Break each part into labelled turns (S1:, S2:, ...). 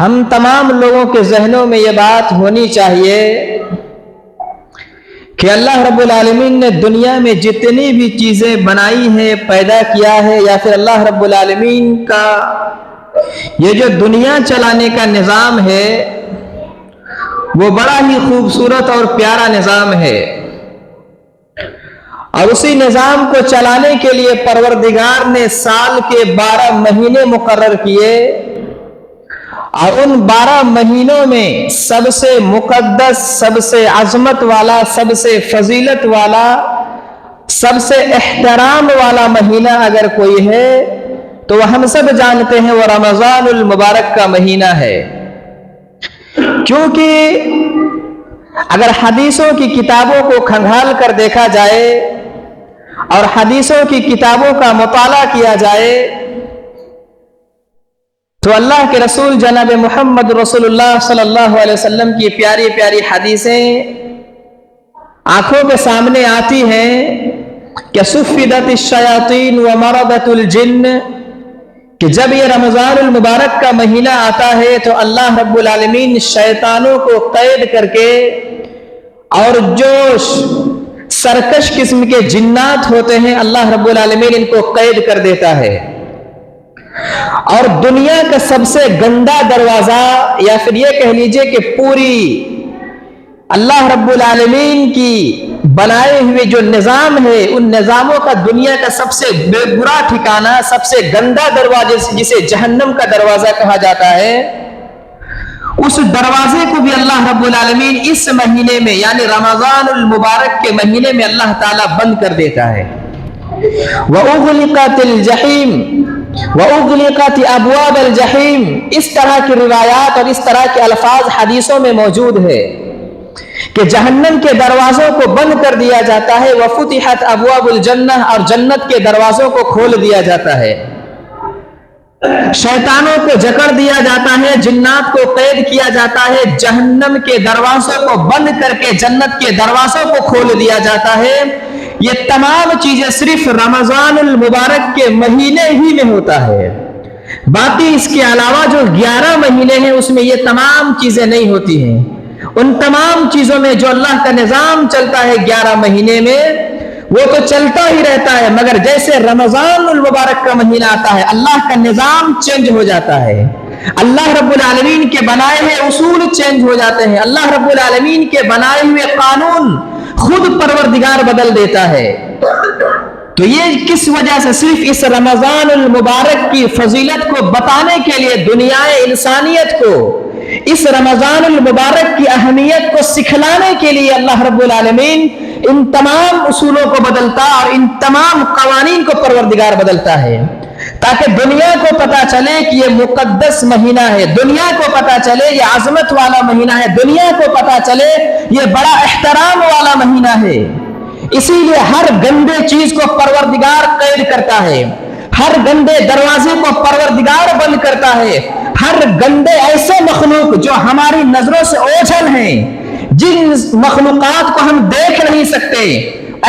S1: ہم تمام لوگوں کے ذہنوں میں یہ بات ہونی چاہیے کہ اللہ رب العالمین نے دنیا میں جتنی بھی چیزیں بنائی ہیں، پیدا کیا ہے، یا پھر اللہ رب العالمین کا یہ جو دنیا چلانے کا نظام ہے وہ بڑا ہی خوبصورت اور پیارا نظام ہے، اور اسی نظام کو چلانے کے لیے پروردگار نے سال کے 12 مہینے مقرر کیے، اور ان 12 مہینوں میں سب سے مقدس، سب سے عظمت والا، سب سے فضیلت والا، سب سے احترام والا مہینہ اگر کوئی ہے تو وہ ہم سب جانتے ہیں، وہ رمضان المبارک کا مہینہ ہے۔ کیونکہ اگر حدیثوں کی کتابوں کو کھنگال کر دیکھا جائے اور حدیثوں کی کتابوں کا مطالعہ کیا جائے تو اللہ کے رسول جناب محمد رسول اللہ صلی اللہ علیہ وسلم کی پیاری پیاری حدیثیں آنکھوں کے سامنے آتی ہیں کہ صفدت الشیاطین ومردت الجن، کہ جب یہ رمضان المبارک کا مہینہ آتا ہے تو اللہ رب العالمین شیطانوں کو قید کر کے، اور جو سرکش قسم کے جنات ہوتے ہیں اللہ رب العالمین ان کو قید کر دیتا ہے، اور دنیا کا سب سے گندا دروازہ، یا پھر یہ کہہ لیجئے کہ پوری اللہ رب العالمین کی بنائے ہوئے جو نظام ہے، ان نظاموں کا دنیا کا سب سے برا ٹھکانہ، سب سے گندا دروازے جسے جہنم کا دروازہ کہا جاتا ہے، اس دروازے کو بھی اللہ رب العالمین اس مہینے میں یعنی رمضان المبارک کے مہینے میں اللہ تعالیٰ بند کر دیتا ہے۔ وَأُغْلِقَتِ الْجَحِيمِ وَأُغْلِقَتِ أَبْوَابَ الْجَحِيمِ، اس طرح کی روایات اور اس طرح کے الفاظ حدیثوں میں موجود ہے کہ جہنم کے دروازوں کو بند کر دیا جاتا ہے، وَفُتِحَتْ أَبْوَابُ الْجَنَّةِ، اور جنت کے دروازوں کو کھول دیا جاتا ہے، شیطانوں کو جکڑ دیا جاتا ہے، جنات کو قید کیا جاتا ہے، جہنم کے دروازوں کو بند کر کے جنت کے دروازوں کو کھول دیا جاتا ہے۔ یہ تمام چیزیں صرف رمضان المبارک کے مہینے ہی میں ہوتا ہے، باقی اس کے علاوہ جو 11 مہینے ہیں اس میں یہ تمام چیزیں نہیں ہوتی ہیں۔ ان تمام چیزوں میں جو اللہ کا نظام چلتا ہے 11 مہینے میں وہ تو چلتا ہی رہتا ہے، مگر جیسے رمضان المبارک کا مہینہ آتا ہے اللہ کا نظام چینج ہو جاتا ہے، اللہ رب العالمین کے بنائے ہوئے اصول چینج ہو جاتے ہیں، اللہ رب العالمین کے بنائے ہوئے قانون خود پروردگار بدل دیتا ہے۔ تو یہ کس وجہ سے؟ صرف اس رمضان المبارک کی فضیلت کو بتانے کے لیے، دنیا انسانیت کو اس رمضان المبارک کی اہمیت کو سکھلانے کے لیے اللہ رب العالمین ان تمام اصولوں کو بدلتا اور ان تمام قوانین کو پروردگار بدلتا ہے، تاکہ دنیا کو پتا چلے کہ یہ مقدس مہینہ ہے، دنیا کو پتا چلے یہ عظمت والا مہینہ ہے، دنیا کو پتا چلے یہ بڑا احترام والا مہینہ ہے۔ اسی لیے ہر گندے چیز کو پروردگار قید کرتا ہے، ہر گندے دروازے کو پروردگار بند کرتا ہے، ہر گندے ایسے مخلوق جو ہماری نظروں سے اوجھل ہیں، جن مخلوقات کو ہم دیکھ نہیں سکتے،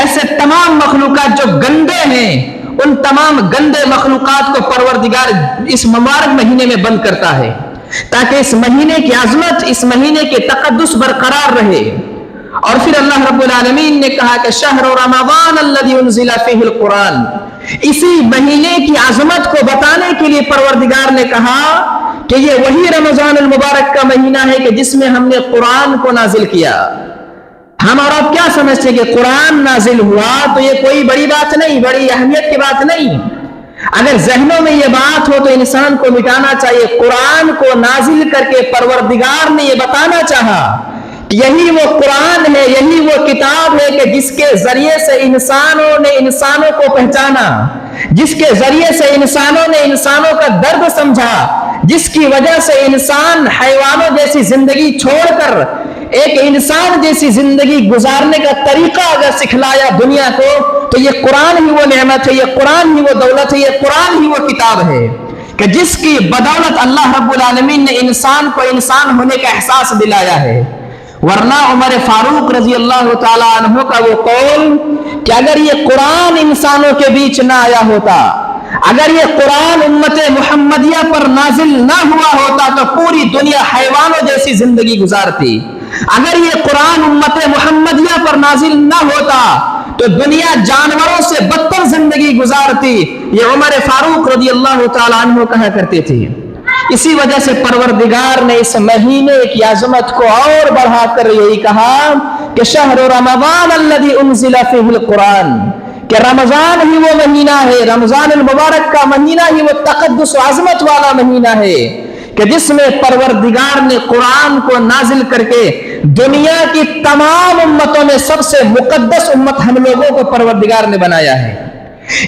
S1: ایسے تمام مخلوقات جو گندے ہیں، ان تمام گندے مخلوقات کو پروردگار اس مبارک مہینے میں بند کرتا ہے، تاکہ اس مہینے کی عظمت، اس مہینے کے تقدس برقرار رہے۔ اور پھر اللہ رب العالمین نے کہا کہ شہر رمضان الذی انزل فیہ القرآن، اسی مہینے کی عظمت کو بتانے کے لیے پروردگار نے کہا کہ یہ وہی رمضان المبارک کا مہینہ ہے کہ جس میں ہم نے قرآن کو نازل کیا۔ ہم اور آپ کیا سمجھتے ہیں کہ قرآن نازل ہوا تو یہ کوئی بڑی بات نہیں، بڑی اہمیت کی بات نہیں۔ اگر ذہنوں میں یہ بات ہو تو انسان کو مٹانا چاہیے۔ قرآن کو نازل کر کے پروردگار نے یہ بتانا چاہا کہ یہی وہ قرآن ہے، یہی وہ کتاب ہے کہ جس کے ذریعے سے انسانوں نے انسانوں کو پہچانا، جس کے ذریعے سے انسانوں نے انسانوں کا درد سمجھا، جس کی وجہ سے انسان حیوانوں جیسی زندگی چھوڑ کر ایک انسان جیسی زندگی گزارنے کا طریقہ اگر سکھلایا دنیا کو، تو یہ قرآن ہی وہ نعمت ہے، یہ قرآن ہی وہ دولت ہے، یہ قرآن ہی وہ کتاب ہے کہ جس کی بدولت اللہ رب العالمین نے انسان کو انسان ہونے کا احساس دلایا ہے۔ ورنہ عمر فاروق رضی اللہ تعالیٰ عنہ کا وہ قول کہ اگر یہ قرآن انسانوں کے بیچ نہ آیا ہوتا، اگر یہ قرآن امت محمدیہ پر نازل نہ ہوا ہوتا تو پوری دنیا حیوانوں جیسی زندگی گزارتی. اگر یہ قرآن امت محمدیہ پر نازل نہ ہوتا تو دنیا جانوروں سے بدتر زندگی گزارتی. یہ عمر فاروق رضی اللہ تعالیٰ عنہ کہا کرتے تھے. اسی وجہ سے پروردگار نے اس مہینے کی عظمت کو اور بڑھا کر یہی کہا کہ شہر رمضان الذی انزل فیہ القرآن، کہ رمضان ہی وہ مہینہ ہے، رمضان المبارک کا مہینہ ہی وہ تقدس و عظمت والا مہینہ ہے کہ جس میں پروردگار نے قرآن کو نازل کر کے دنیا کی تمام امتوں میں سب سے مقدس امت ہم لوگوں کو پروردگار نے بنایا ہے.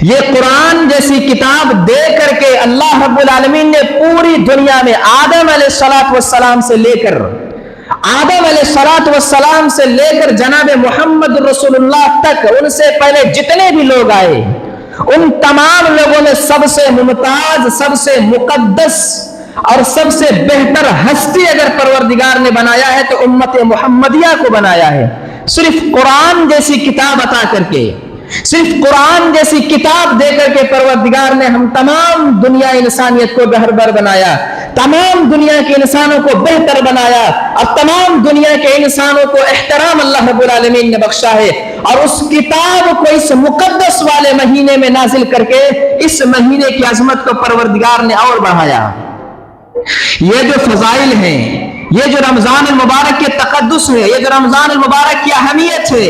S1: یہ قرآن جیسی کتاب دے کر کے اللہ رب العالمین نے پوری دنیا میں آدم علیہ السلام سے لے کر جناب محمد رسول اللہ تک، ان سے پہلے جتنے بھی لوگ آئے ان تمام لوگوں میں سب سے ممتاز، سب سے مقدس اور سب سے بہتر ہستی اگر پروردگار نے بنایا ہے تو امت محمدیہ کو بنایا ہے. صرف قرآن جیسی کتاب عطا کر کے، صرف قرآن جیسی کتاب دے کر کے پروردگار نے ہم تمام دنیا انسانیت کو بہتر بنایا، تمام دنیا کے انسانوں کو بہتر بنایا اور تمام دنیا کے انسانوں کو احترام اللہ رب العالمین نے بخشا ہے. اور اس کتاب کو اس مقدس والے مہینے میں نازل کر کے اس مہینے کی عظمت کو پروردگار نے اور بڑھایا. یہ جو فضائل ہیں، یہ جو رمضان المبارک کے تقدس ہے، یہ جو رمضان المبارک کی اہمیت ہے،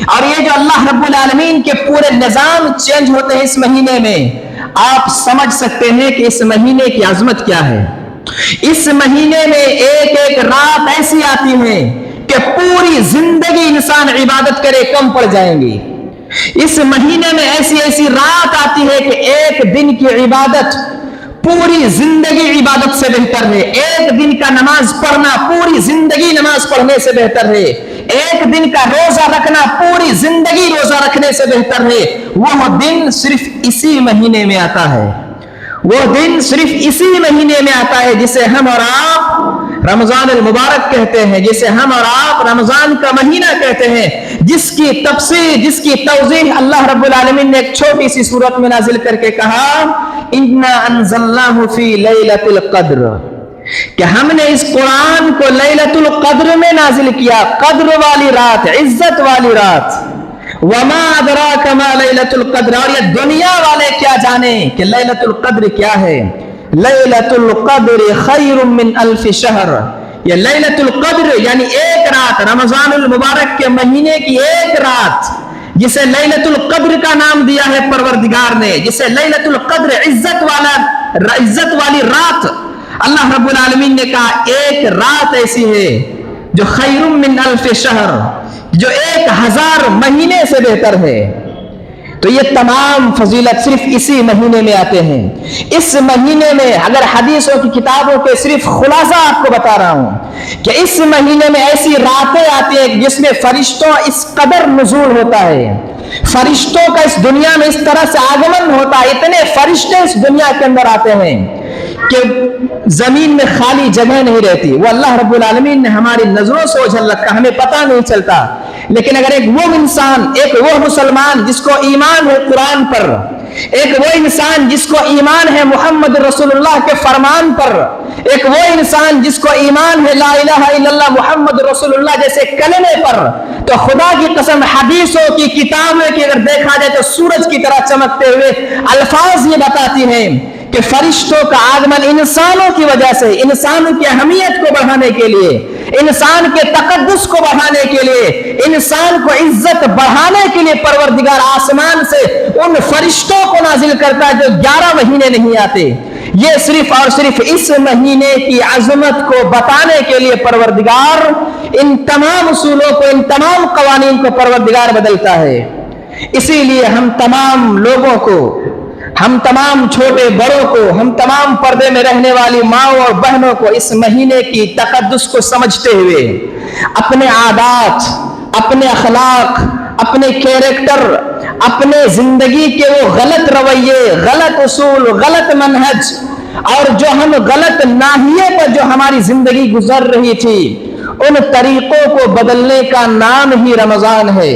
S1: اور یہ جو اللہ رب العالمین کے پورے نظام چینج ہوتے ہیں اس مہینے میں، آپ سمجھ سکتے ہیں کہ اس مہینے کی عظمت کیا ہے. اس مہینے میں ایک ایک رات ایسی آتی ہے کہ پوری زندگی انسان عبادت کرے کم پڑ جائیں گی. اس مہینے میں ایسی ایسی رات آتی ہے کہ ایک دن کی عبادت پوری زندگی عبادت سے بہتر ہے. ایک دن کا نماز پڑھنا پوری زندگی نماز پڑھنے سے بہتر ہے. ایک دن کا روزہ رکھنا پوری زندگی روزہ رکھنے سے بہتر ہے. وہ دن صرف اسی مہینے میں آتا ہے، وہ دن صرف اسی مہینے میں آتا ہے جسے ہم اور آپ رمضان المبارک کہتے ہیں، جسے ہم اور آپ رمضان کا مہینہ کہتے ہیں، جس کی تفسیر، جس کی توضیح اللہ رب العالمین نے ایک چھوٹی سی سورت میں نازل کر کے کہا اِنَّا أَنزَلْنَاهُ فِي لَيْلَةِ الْقَدْرِ، کہ ہم نے اس قرآن کو لیلۃ القدر میں نازل کیا، قدر والی رات، عزت والی رات. وما ادراک ما لیلۃ القدر، اور یہ دنیا والے کیا جانیں کہ لیلۃ القدر کیا ہے. لیلۃ القدر خیر من الف شہر، یہ لیلۃ القدر یعنی ایک رات، رمضان المبارک کے مہینے کی ایک رات جسے لیلۃ القدر کا نام دیا ہے پروردگار نے، جسے لیلۃ القدر عزت والی رات اللہ رب العالمین نے کہا ایک رات ایسی ہے جو خیر من الف شہر، جو 1000 مہینے سے بہتر ہے. تو یہ تمام فضیلت صرف اسی مہینے میں آتے ہیں. اس مہینے میں اگر حدیثوں کی کتابوں کے صرف خلاصہ آپ کو بتا رہا ہوں کہ اس مہینے میں ایسی راتیں آتی ہیں جس میں فرشتوں اس قدر نزول ہوتا ہے، فرشتوں کا اس دنیا میں اس طرح سے آگمن ہوتا ہے، اتنے فرشتے اس دنیا کے اندر آتے ہیں کہ زمین میں خالی جگہ نہیں رہتی. وہ اللہ رب العالمین نے ہماری نظروں سے اوجھل رکھا، ہمیں پتہ نہیں چلتا. لیکن اگر ایک وہ انسان، ایک وہ مسلمان جس کو ایمان ہے قرآن پر، ایک وہ انسان جس کو ایمان ہے محمد رسول اللہ کے فرمان پر، ایک وہ انسان جس کو ایمان ہے لا الہ الا اللہ محمد رسول اللہ جیسے کلمے پر، تو خدا کی قسم حدیثوں کی کتابیں کی اگر دیکھا جائے تو سورج کی طرح چمکتے ہوئے الفاظ یہ بتاتی ہیں کہ فرشتوں کا آگمن انسانوں کی وجہ سے، انسانوں کی اہمیت کو بڑھانے کے لیے، انسان کے تقدس کو بڑھانے کے لیے، انسان کو عزت بڑھانے کے لیے پروردگار آسمان سے ان فرشتوں کو نازل کرتا ہے جو 11 مہینے نہیں آتے. یہ صرف اور صرف اس مہینے کی عظمت کو بتانے کے لیے پروردگار ان تمام اصولوں کو، ان تمام قوانین کو پروردگار بدلتا ہے. اسی لیے ہم تمام لوگوں کو، ہم تمام چھوٹے بڑوں کو، ہم تمام پردے میں رہنے والی ماؤں اور بہنوں کو اس مہینے کی تقدس کو سمجھتے ہوئے اپنے عادات، اپنے اخلاق، اپنے کیریکٹر، اپنے زندگی کے وہ غلط رویے، غلط اصول، غلط منہج اور جو ہم غلط ناحیے پر جو ہماری زندگی گزر رہی تھی ان طریقوں کو بدلنے کا نام ہی رمضان ہے.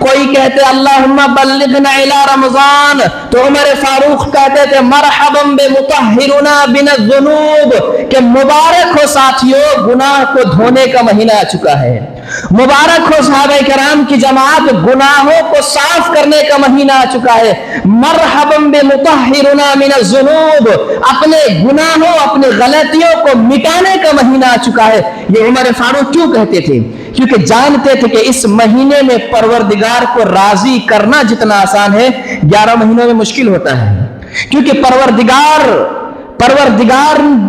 S1: کوئی کہتے اللہم بلغنا الی رمضان، تو عمر فاروق کہتے تھے مرحبا بمطہرنا من الذنوب، کہ مبارک ہو ساتھیو گناہ کو دھونے کا مہینہ آ چکا ہے، مبارک ہو صحابہ کرام کی جماعت گناہوں کو صاف کرنے کا مہینہ آ چکا ہے، مرحبا بمطہرنا من الذنوب، اپنے گناہوں اپنے غلطیوں کو مٹانے کا مہینہ آ چکا ہے۔ یہ عمر فاروق کیوں کہتے تھے؟ کیونکہ جانتے تھے کہ اس مہینے میں پروردگار کو راضی کرنا جتنا آسان ہے 11 مہینوں میں مشکل ہوتا ہے، کیونکہ پروردگار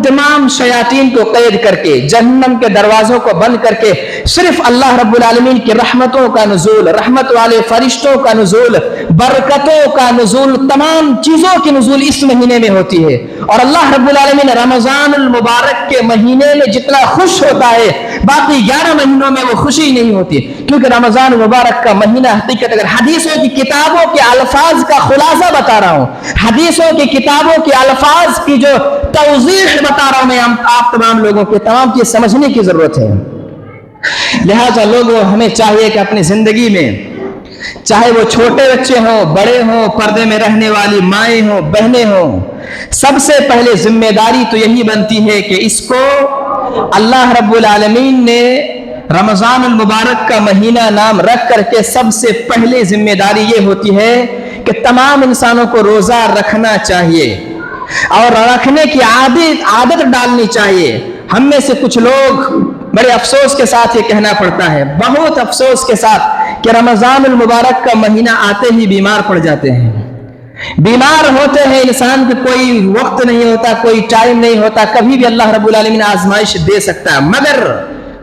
S1: تمام شیاطین کو قید کر کے جہنم کے دروازوں کو بند کر کے صرف اللہ رب العالمین کی رحمتوں کا نزول، رحمت والے فرشتوں کا نزول، برکتوں کا نزول، تمام چیزوں کی نزول اس مہینے میں ہوتی ہے۔ اور اللہ رب العالمین رمضان المبارک کے مہینے میں جتنا خوش ہوتا ہے باقی 11 مہینوں میں وہ خوشی نہیں ہوتی، کیونکہ رمضان المبارک کا مہینہ حقیقت اگر حدیثوں کی کتابوں کے الفاظ کا خلاصہ بتا رہا ہوں، حدیثوں کی کتابوں کے الفاظ کی جو توضیح بتا رہا ہوں میں آپ تمام لوگوں کے تمام چیز سمجھنے کی ضرورت ہے۔ لہذا لوگوں ہمیں چاہیے کہ اپنی زندگی میں چاہے وہ چھوٹے بچے ہوں بڑے ہوں، پردے میں رہنے والی مائیں ہوں بہنیں ہوں، سب سے پہلے ذمہ داری تو یہی بنتی ہے کہ اس کو اللہ رب العالمین نے رمضان المبارک کا مہینہ نام رکھ کر کے سب سے پہلے ذمہ داری یہ ہوتی ہے کہ تمام انسانوں کو روزہ رکھنا چاہیے اور رکھنے کی عادت ڈالنی چاہیے۔ ہم میں سے کچھ لوگ بڑے افسوس کے ساتھ یہ کہنا پڑتا ہے، بہت افسوس کے ساتھ، کہ رمضان المبارک کا مہینہ آتے ہی بیمار پڑ جاتے ہیں، بیمار ہوتے ہیں، انسان کو کوئی وقت نہیں ہوتا، کوئی ٹائم نہیں ہوتا، کبھی بھی اللہ رب العالمین آزمائش دے سکتا ہے، مگر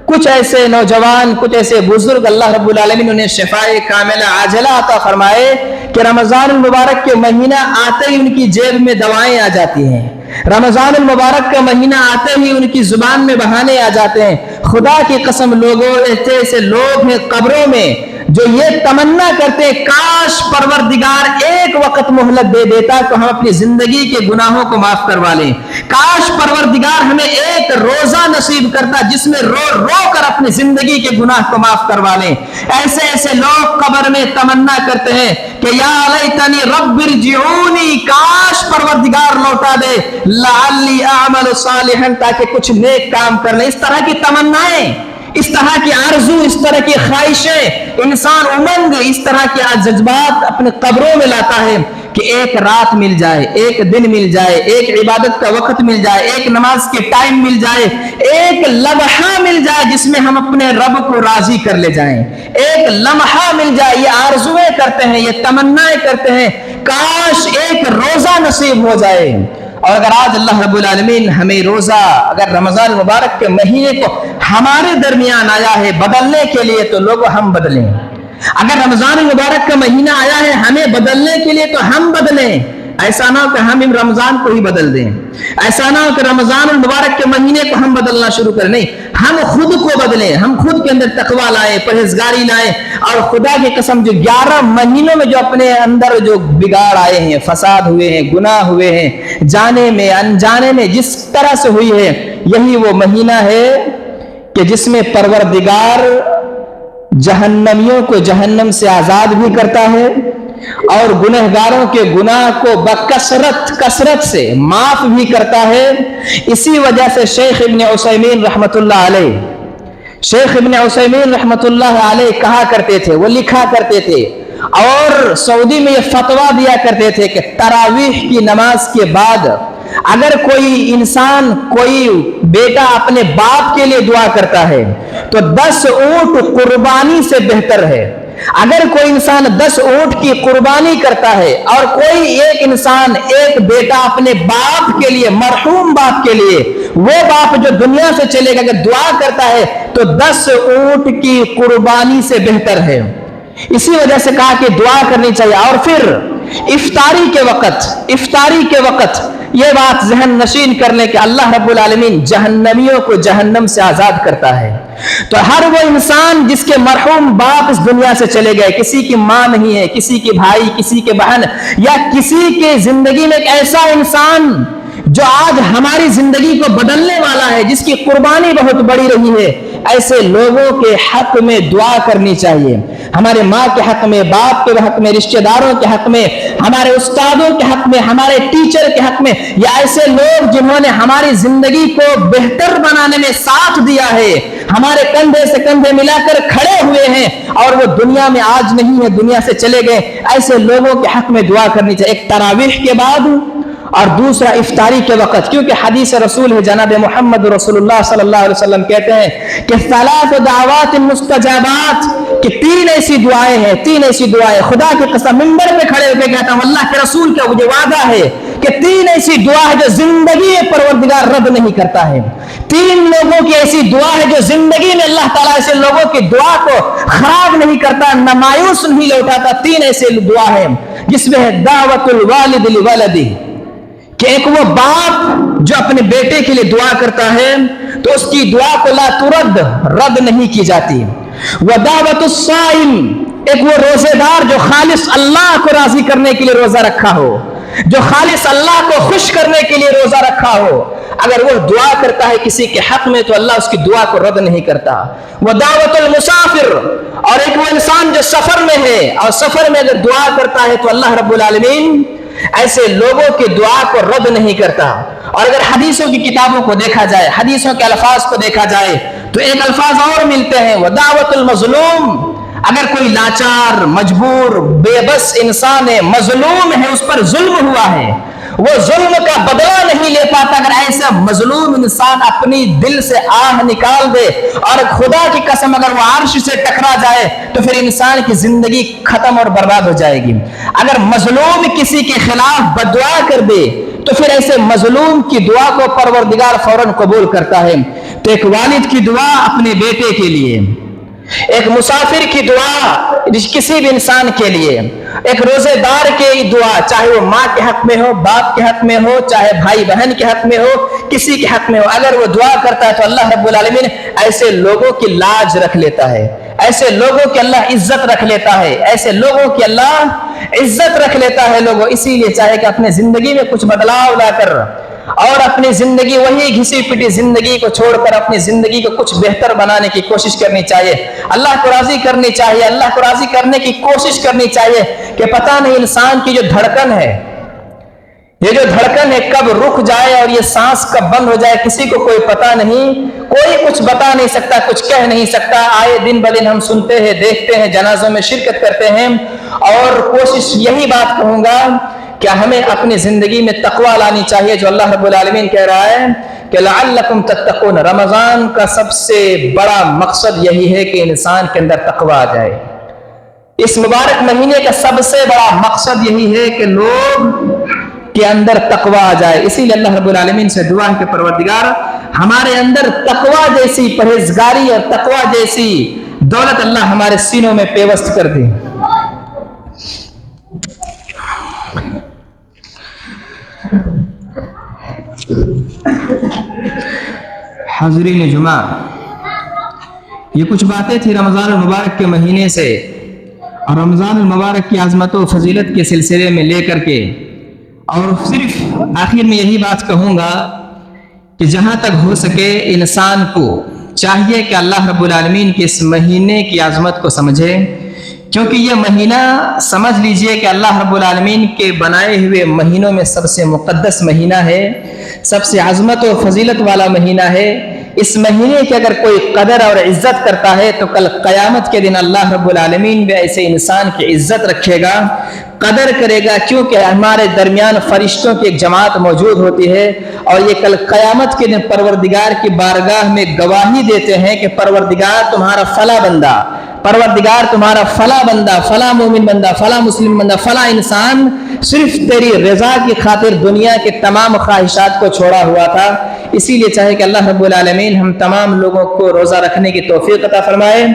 S1: کچھ ایسے نوجوان کچھ ایسے بزرگ اللہ رب العالمین انہیں شفائے کاملہ عاجلہ عطا فرمائے کہ رمضان المبارک کے مہینہ آتے ہی ان کی جیب میں دوائیں آ جاتی ہیں، رمضان المبارک کا مہینہ آتے ہی ان کی زبان میں بہانے آ جاتے ہیں۔ خدا کی قسم لوگوں ایسے لوگ ہیں قبروں میں جو یہ تمنا کرتے کاش پروردگار ایک وقت مہلت دے دیتا تو ہم اپنی زندگی کے گناہوں کو معاف کروا لیں، کاش پروردگار ہمیں ایک روزہ نصیب کرتا جس میں رو رو کر اپنی زندگی کے گناہ کو معاف کروا لیں۔ ایسے لوگ قبر میں تمنا کرتے ہیں کہ یا لیتنی رب ارجعونی، کاش پروردگار لوٹا دے، لعلی اعمل صالحا، تاکہ کچھ نیک کام کر لیں۔ اس طرح کی تمنائیں، اس طرح کی آرزو، اس طرح کی خواہشیں انسان امنگ، اس طرح کے جذبات اپنے قبروں میں لاتا ہے کہ ایک رات مل جائے، ایک دن مل جائے، ایک عبادت کا وقت مل جائے، ایک نماز کے ٹائم مل جائے، ایک لمحہ مل جائے جس میں ہم اپنے رب کو راضی کر لے جائیں، ایک لمحہ مل جائے۔ یہ آرزویں کرتے ہیں، یہ تمنائیں کرتے ہیں کاش ایک روزہ نصیب ہو جائے۔ اور اگر آج اللہ رب العالمین ہمیں روزہ اگر رمضان مبارک کے مہینے کو ہمارے درمیان آیا ہے بدلنے کے لیے تو لوگوں ہم بدلیں، اگر رمضان مبارک کا مہینہ آیا ہے ہمیں بدلنے کے لیے تو ہم بدلیں، ایسا نہ ہو کہ ہم رمضان کو ہی بدل دیں، ایسا نہ ہو کہ رمضان المبارک کے مہینے کو ہم بدلنا شروع کریں، نہیں، ہم خود کو بدلیں، ہم خود کے اندر تقویٰ لائیں، پرہیزگاری لائیں، اور خدا کی قسم جو 11 مہینوں میں جو اپنے اندر جو بگاڑ آئے ہیں، فساد ہوئے ہیں، گناہ ہوئے ہیں، جانے میں انجانے میں جس طرح سے ہوئی ہے، یہی وہ مہینہ ہے کہ جس میں پروردگار جہنمیوں کو جہنم سے آزاد بھی کرتا ہے اور گنہگاروں کے گناہ کو کثرت سے معاف بھی کرتا ہے۔ اسی وجہ سے شیخ ابن عثیمین رحمت اللہ علیہ کہا کرتے تھے، وہ لکھا کرتے تھے اور سعودی میں یہ فتویٰ دیا کرتے تھے کہ تراویح کی نماز کے بعد اگر کوئی انسان کوئی بیٹا اپنے باپ کے لیے دعا کرتا ہے تو 10 اونٹ قربانی سے بہتر ہے۔ اگر کوئی انسان 10 اونٹ کی قربانی کرتا ہے اور کوئی ایک انسان ایک بیٹا اپنے باپ کے لیے، مرحوم باپ کے لیے، وہ باپ جو دنیا سے چلے گا، اگر دعا کرتا ہے تو 10 اونٹ کی قربانی سے بہتر ہے۔ اسی وجہ سے کہا کہ دعا کرنی چاہیے۔ اور پھر افطاری کے وقت یہ بات ذہن نشین کر لیں کہ اللہ رب العالمین جہنمیوں کو جہنم سے آزاد کرتا ہے، تو ہر وہ انسان جس کے مرحوم باپ اس دنیا سے چلے گئے، کسی کی ماں نہیں ہے، کسی کی بھائی، کسی کے بہن، یا کسی کے زندگی میں ایک ایسا انسان جو آج ہماری زندگی کو بدلنے والا ہے، جس کی قربانی بہت بڑی رہی ہے، ایسے لوگوں کے حق میں دعا کرنی چاہیے. ہمارے ماں کے حق میں، باپ کے حق میں، رشتہ داروں کے حق میں، ہمارے استادوں کے حق میں، ہمارے ٹیچر کے حق میں، یا ایسے لوگ جنہوں نے ہماری زندگی کو بہتر بنانے میں ساتھ دیا ہے، ہمارے کندھے سے کندھے ملا کر کھڑے ہوئے ہیں اور وہ دنیا میں آج نہیں ہے، دنیا سے چلے گئے، ایسے لوگوں کے حق میں دعا کرنی چاہیے. ایک تراویح کے بعد اور دوسرا افطاری کے وقت، کیونکہ حدیث رسول ہے جناب محمد رسول اللہ صلی اللہ علیہ وسلم کہتے ہیں کہ ثلاث دعوات مستجابات، کہ تین ایسی دعائیں ہیں، تین ایسی دعائیں، خدا کی قسم ممبر پہ کھڑے ہو کے کہتا ہوں اللہ کے رسول کا مجھے وعدہ ہے کہ تین ایسی دعا ہے جو زندگی میں پروردگار رد نہیں کرتا ہے. تین لوگوں کی ایسی دعا ہے جو زندگی میں اللہ تعالیٰ ایسے لوگوں کی دعا کو خراب نہیں کرتا، نہ مایوس نہیں لوٹاتا. تین ایسے دعا ہے جس میں ہے دعوت الوالد لولدہ، کہ ایک وہ باپ جو اپنے بیٹے کے لیے دعا کرتا ہے تو اس کی دعا کو لا ترد، رد نہیں کی جاتی. ودعوت الصائم، ایک وہ روزے دار جو خالص اللہ کو راضی کرنے کے لیے روزہ رکھا ہو، جو خالص اللہ کو خوش کرنے کے لیے روزہ رکھا ہو، اگر وہ دعا کرتا ہے کسی کے حق میں تو اللہ اس کی دعا کو رد نہیں کرتا. ودعوت المسافر، اور ایک وہ انسان جو سفر میں ہے اور سفر میں اگر دعا کرتا ہے تو اللہ رب العالمین ایسے لوگوں کی دعا کو رد نہیں کرتا. اور اگر حدیثوں کی کتابوں کو دیکھا جائے، حدیثوں کے الفاظ کو دیکھا جائے تو ایک الفاظ اور ملتے ہیں، ودعوت المظلوم، اگر کوئی لاچار، مجبور، بے بس انسان ہے، مظلوم ہے، اس پر ظلم ہوا ہے، وہ ظلم کا بدلہ نہیں لے پاتا، اگر ایسا مظلوم انسان اپنی دل سے آہ نکال دے اور خدا کی قسم اگر وہ عرش سے ٹکرا جائے تو پھر انسان کی زندگی ختم اور برباد ہو جائے گی. اگر مظلوم کسی کے خلاف بددعا کر دے تو پھر ایسے مظلوم کی دعا کو پروردگار فوراً قبول کرتا ہے. تو ایک والد کی دعا اپنے بیٹے کے لیے، ایک مسافر کی دعا کسی بھی انسان کے لیے، ایک روزے دار کی دعا، چاہے وہ ماں کے حق میں ہو، باپ کے حق میں ہو، چاہے بھائی بہن کے حق میں ہو، کسی کے حق میں ہو، اگر وہ دعا کرتا ہے تو اللہ رب العالمین ایسے لوگوں کی لاج رکھ لیتا ہے، ایسے لوگوں کی اللہ عزت رکھ لیتا ہے، ایسے لوگوں کی اللہ عزت رکھ لیتا ہے لوگوں. اسی لیے چاہے کہ اپنے زندگی میں کچھ بدلاؤ لا کر اور اپنی زندگی وہی گھسی پٹی زندگی کو چھوڑ کر اپنی زندگی کو کچھ بہتر بنانے کی کوشش کرنی چاہیے، اللہ کو راضی کرنی چاہیے، اللہ کو راضی کرنے کی کوشش کرنی چاہیے. کہ پتہ نہیں انسان کی جو دھڑکن ہے، یہ جو دھڑکن ہے کب رک جائے اور یہ سانس کب بند ہو جائے کسی کو کوئی پتہ نہیں، کوئی کچھ بتا نہیں سکتا، کچھ کہہ نہیں سکتا. آئے دن بدن ہم سنتے ہیں، دیکھتے ہیں، جنازوں میں شرکت کرتے ہیں، اور کوشش یہی بات کہوں گا کہ ہمیں اپنی زندگی میں تقوی لانی چاہیے، جو اللہ رب العالمین کہہ رہا ہے کہ لعلکم تتقون. رمضان کا سب سے بڑا مقصد یہی ہے کہ انسان کے اندر تقوی آ جائے. اس مبارک مہینے کا سب سے بڑا مقصد یہی ہے کہ لوگ کے اندر تقوی آ جائے. اسی لیے اللہ رب العالمین سے دعا ہے کہ پروردگار ہمارے اندر تقوی جیسی پرہیزگاری اور تقوی جیسی دولت اللہ ہمارے سینوں میں پیوست کر دے. حاضرین جمعہ، یہ کچھ باتیں تھی رمضان المبارک کے مہینے سے اور رمضان المبارک کی عظمت و فضیلت کے سلسلے میں لے کر کے، اور صرف آخر میں یہی بات کہوں گا کہ جہاں تک ہو سکے انسان کو چاہیے کہ اللہ رب العالمین کے اس مہینے کی عظمت کو سمجھے، کیونکہ یہ مہینہ سمجھ لیجئے کہ اللہ رب العالمین کے بنائے ہوئے مہینوں میں سب سے مقدس مہینہ ہے، سب سے عظمت و فضیلت والا مہینہ ہے. اس مہینے کی اگر کوئی قدر اور عزت کرتا ہے تو کل قیامت کے دن اللہ رب العالمین بھی ایسے انسان کی عزت رکھے گا، قدر کرے گا، کیونکہ ہمارے درمیان فرشتوں کی ایک جماعت موجود ہوتی ہے اور یہ کل قیامت کے دن پروردگار کی بارگاہ میں گواہی دیتے ہیں کہ پروردگار تمہارا فلاں بندہ، پروردگار تمہارا فلاں بندہ، فلاں مومن بندہ، فلاں مسلم بندہ، فلاں انسان صرف تیری رضا کی خاطر دنیا کے تمام خواہشات کو چھوڑا ہوا تھا. اسی لیے چاہے کہ اللہ رب العالمین ہم تمام لوگوں کو روزہ رکھنے کی توفیق عطا فرمائے،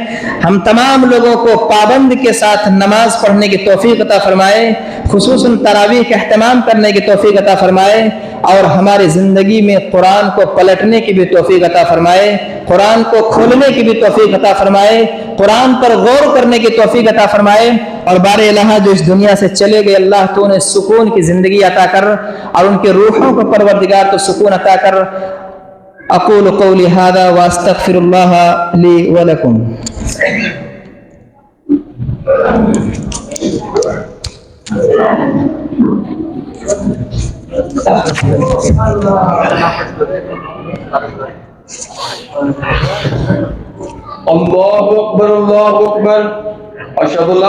S1: ہم تمام لوگوں کو پابند کے ساتھ نماز پڑھنے کی توفیق عطا فرمائے، خصوصاً تراویح کا اہتمام کرنے کی توفیق عطا فرمائے، اور ہماری زندگی میں قرآن کو پلٹنے کی بھی توفیق عطا فرمائے، قرآن کو کھولنے کی بھی توفیق عطا فرمائے، قرآن پر غور کرنے کی توفیق عطا فرمائے. اور بار الہ جو اس دنیا سے چلے گئے اللہ تو انہیں سکون کی زندگی عطا کر اور ان کے روحوں کو پروردگار تو سکون عطا کر. اقول قولی ھذا واستغفر اللہ لی ولکم.
S2: اللہ اکبر، اللہ اکبر، اشہد اللہ